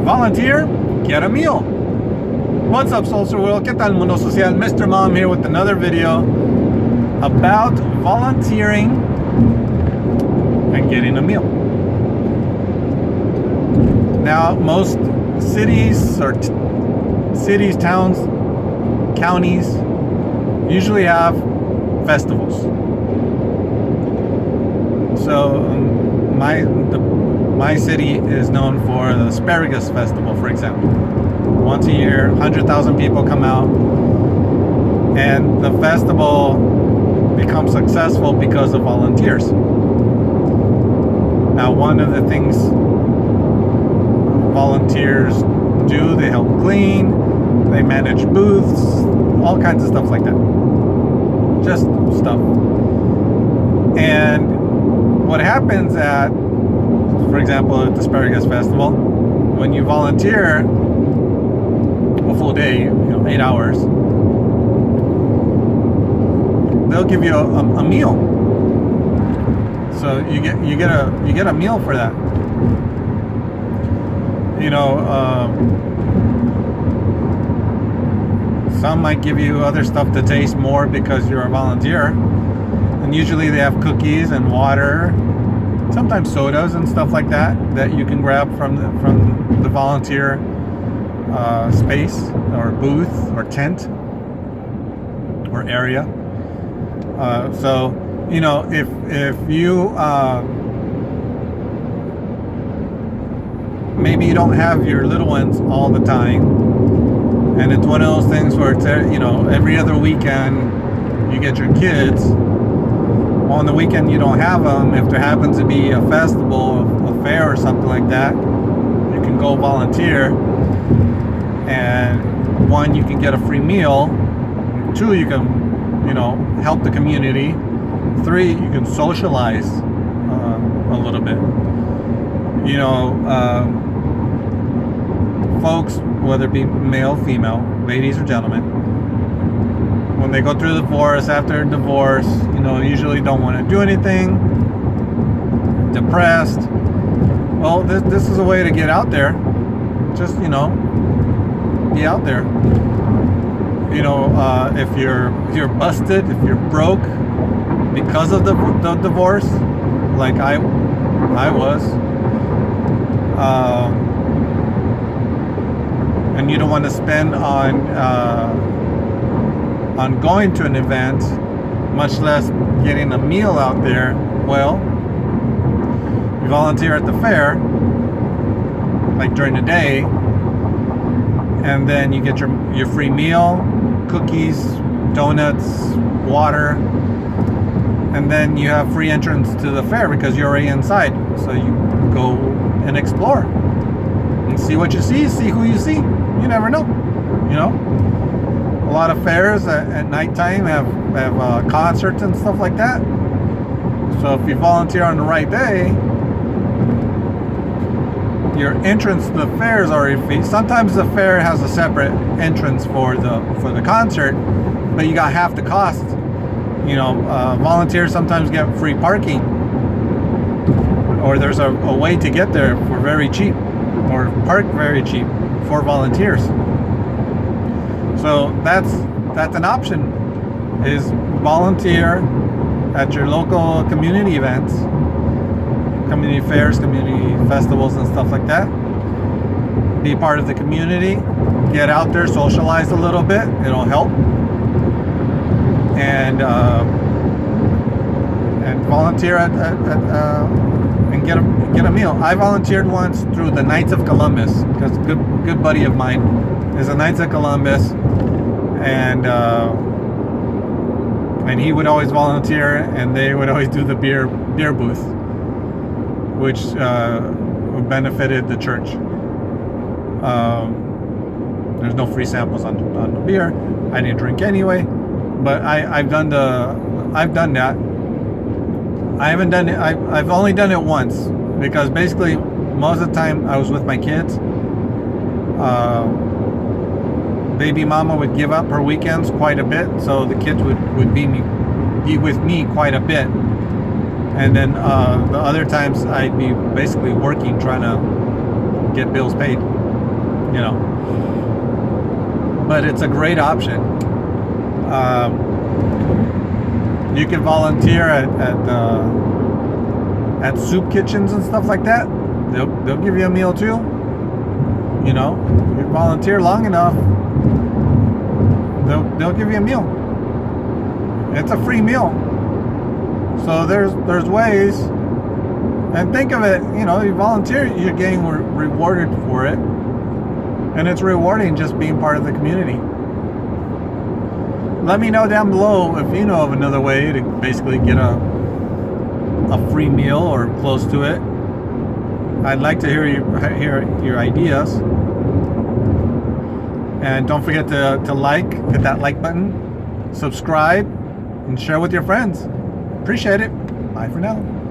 volunteer, get a meal. What's up, social world? ¿Qué tal, mundo social? Mr. Mom here with another video about volunteering and getting a meal. Now, most cities or towns, counties usually have festivals. So my city is known for the Asparagus Festival, for example. Once a year, 100,000 people come out, and the festival becomes successful because of volunteers. Now, one of the things volunteers do, they help clean, they manage booths, all kinds of stuff like that. Just stuff. And what happens at, for example, at the Asparagus Festival, when you volunteer a full day, 8 hours, they'll give you a meal. So you get a meal for that. Some might give you other stuff to taste more because you're a volunteer. And usually they have cookies and water, sometimes sodas and stuff like that you can grab from the volunteer space or booth or tent or area. So if you maybe you don't have your little ones all the time, and it's one of those things where it's every other weekend you get your kids. On the weekend you don't have them. If there happens to be a festival, a fair or something like that, you can go volunteer, and one, you can get a free meal. Two, you can help the community. Three, you can socialize a little bit. Folks, whether it be male, female, ladies or gentlemen, when they go through the divorce, after divorce, usually don't want to do anything, depressed. Well, this is a way to get out there. Just, be out there. If you're busted, if you're broke because of the divorce, like I was, and you don't want to spend on going to an event, much less getting a meal out there, well, you volunteer at the fair, like during the day, and then you get your free meal, cookies, donuts, water, and then you have free entrance to the fair because you're already inside. So you go and explore and see what you see who you see. You never know, A lot of fairs at nighttime have concerts and stuff like that. So if you volunteer on the right day, your entrance to the fair is already free. Sometimes the fair has a separate entrance for the concert, but you got half the cost. Volunteers sometimes get free parking, or there's a way to get there for very cheap, or park very cheap for volunteers. So that's an option, is volunteer at your local community events, community fairs, community festivals and stuff like that. Be part of the community, get out there, socialize a little bit, it'll help. And volunteer and get a meal. I volunteered once through the Knights of Columbus, because a good buddy of mine is the Knights of Columbus, and he would always volunteer, and they would always do the beer booth, which benefited the church. There's no free samples on the beer. I didn't drink anyway, but I've done that. I haven't done it. I've only done it once, because basically most of the time I was with my kids. Baby mama would give up her weekends quite a bit, so the kids would be with me quite a bit. And then the other times I'd be basically working, trying to get bills paid. you know. But it's a great option. You can volunteer at soup kitchens and stuff like that. They'll give you a meal too. You know, if you volunteer long enough, they'll give you a meal. It's a free meal. So there's ways. And think of it, you know, you volunteer, you're getting rewarded for it. And it's rewarding just being part of the community. Let me know down below if you know of another way to basically get a free meal or close to it. I'd like to hear your ideas. And don't forget to hit that like button, subscribe, and share with your friends. Appreciate it. Bye for now.